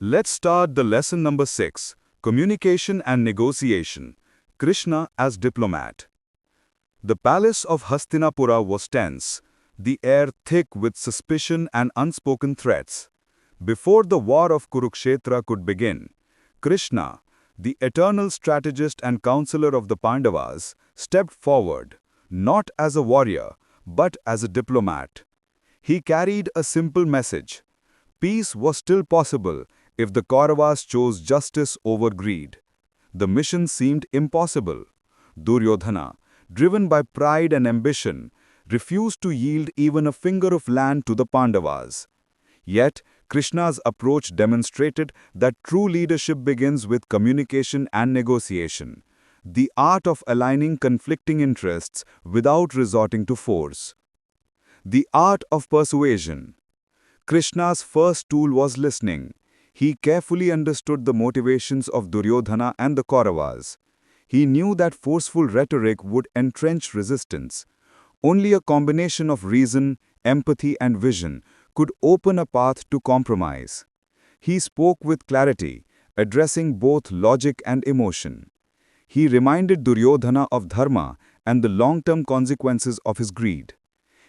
Let's start the lesson number 6, Communication and Negotiation. Krishna as Diplomat. The palace of Hastinapura was tense, the air thick with suspicion and unspoken threats. Before the war of Kurukshetra could begin, Krishna, the eternal strategist and counselor of the Pandavas, stepped forward, not as a warrior, but as a diplomat. He carried a simple message. Peace was still possible if the Kauravas chose justice over greed. The mission seemed impossible. Duryodhana, driven by pride and ambition, refused to yield even a finger of land to the Pandavas. Yet, Krishna's approach demonstrated that true leadership begins with communication and negotiation, the art of aligning conflicting interests without resorting to force. The art of persuasion. Krishna's first tool was listening. He carefully understood the motivations of Duryodhana and the Kauravas. He knew that forceful rhetoric would entrench resistance. Only a combination of reason, empathy, and vision could open a path to compromise. He spoke with clarity, addressing both logic and emotion. He reminded Duryodhana of dharma and the long-term consequences of his greed.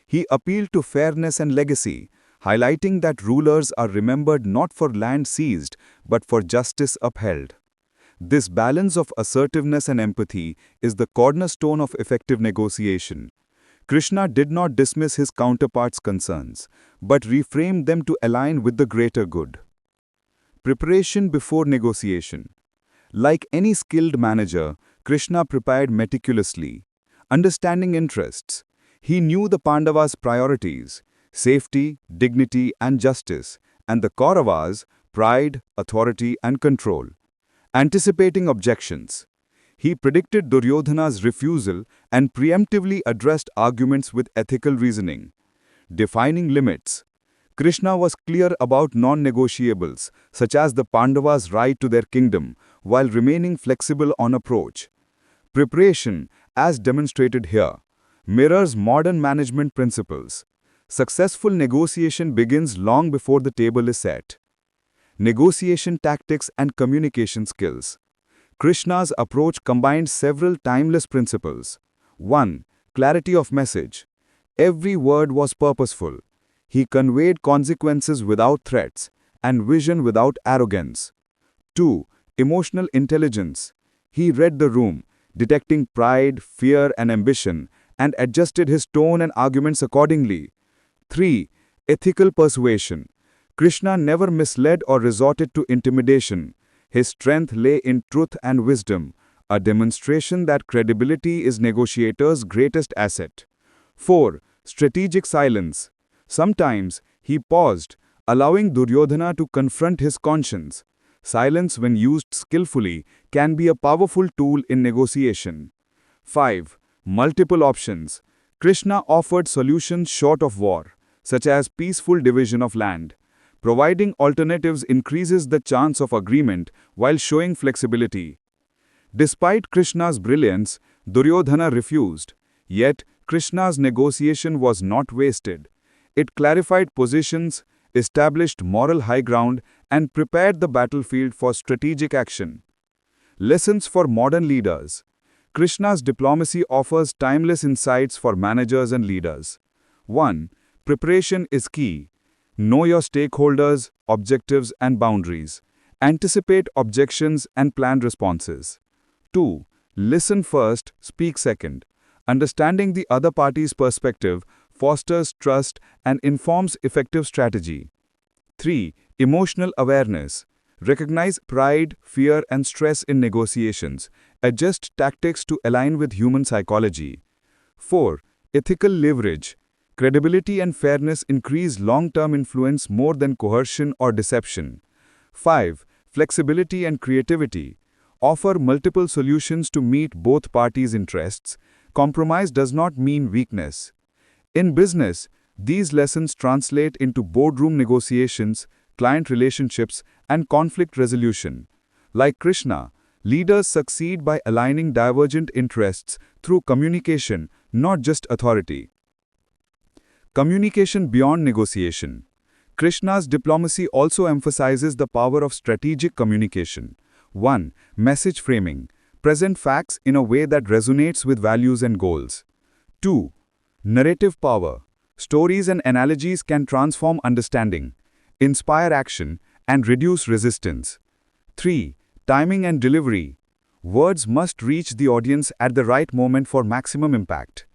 He appealed to fairness and legacy, highlighting that rulers are remembered not for land seized, but for justice upheld. This balance of assertiveness and empathy is the cornerstone of effective negotiation. Krishna did not dismiss his counterpart's concerns, but reframed them to align with the greater good. Preparation before negotiation. Like any skilled manager, Krishna prepared meticulously. Understanding interests, he knew the Pandavas' priorities: safety, dignity, and justice, and the Kauravas' pride, authority, and control. Anticipating objections, he predicted Duryodhana's refusal and preemptively addressed arguments with ethical reasoning. Defining limits, Krishna was clear about non-negotiables, such as the Pandavas' right to their kingdom, while remaining flexible on approach. Preparation, as demonstrated here, mirrors modern management principles. Successful negotiation begins long before the table is set. Negotiation tactics and communication skills. Krishna's approach combined several timeless principles. 1. Clarity of message. Every word was purposeful. He conveyed consequences without threats and vision without arrogance. 2. Emotional intelligence. He read the room, detecting pride, fear, and ambition, and adjusted his tone and arguments accordingly. 3. Ethical persuasion. Krishna never misled or resorted to intimidation. His strength lay in truth and wisdom, a demonstration that credibility is negotiators' greatest asset. 4. Strategic silence. Sometimes he paused, allowing Duryodhana to confront his conscience. Silence, when used skillfully, can be a powerful tool in negotiation. 5. Multiple options. Krishna offered solutions short of war, such as peaceful division of land. Providing alternatives increases the chance of agreement while showing flexibility. Despite Krishna's brilliance, Duryodhana refused. Yet, Krishna's negotiation was not wasted. It clarified positions, established moral high ground, and prepared the battlefield for strategic action. Lessons for modern leaders. Krishna's diplomacy offers timeless insights for managers and leaders. 1. Preparation is key. Know your stakeholders, objectives, and boundaries. Anticipate objections and plan responses. 2. Listen first, speak second. Understanding the other party's perspective fosters trust and informs effective strategy. 3. Emotional awareness. Recognize pride, fear, and stress in negotiations. Adjust tactics to align with human psychology. 4. Ethical leverage. Credibility and fairness increase long-term influence more than coercion or deception. 5. Flexibility and creativity. Offer multiple solutions to meet both parties' interests. Compromise does not mean weakness. In business, these lessons translate into boardroom negotiations, client relationships, and conflict resolution. Like Krishna, leaders succeed by aligning divergent interests through communication, not just authority. Communication beyond negotiation. Krishna's diplomacy also emphasizes the power of strategic communication. 1. Message framing. Present facts in a way that resonates with values and goals. 2. Narrative power. Stories and analogies can transform understanding, inspire action, and reduce resistance. 3. Timing and delivery. Words must reach the audience at the right moment for maximum impact.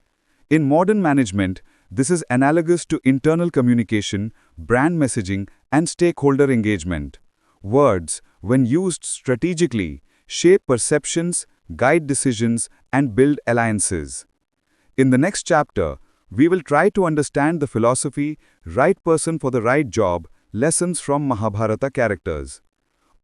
In modern management, this is analogous to internal communication, brand messaging, and stakeholder engagement. Words, when used strategically, shape perceptions, guide decisions, and build alliances. In the next chapter, we will try to understand the philosophy, right person for the right job, lessons from Mahabharata characters.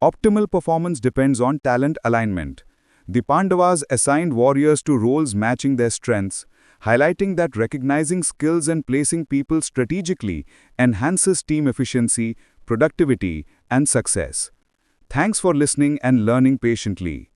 Optimal performance depends on talent alignment. The Pandavas assigned warriors to roles matching their strengths, highlighting that recognizing skills and placing people strategically enhances team efficiency, productivity, and success. Thanks for listening and learning patiently.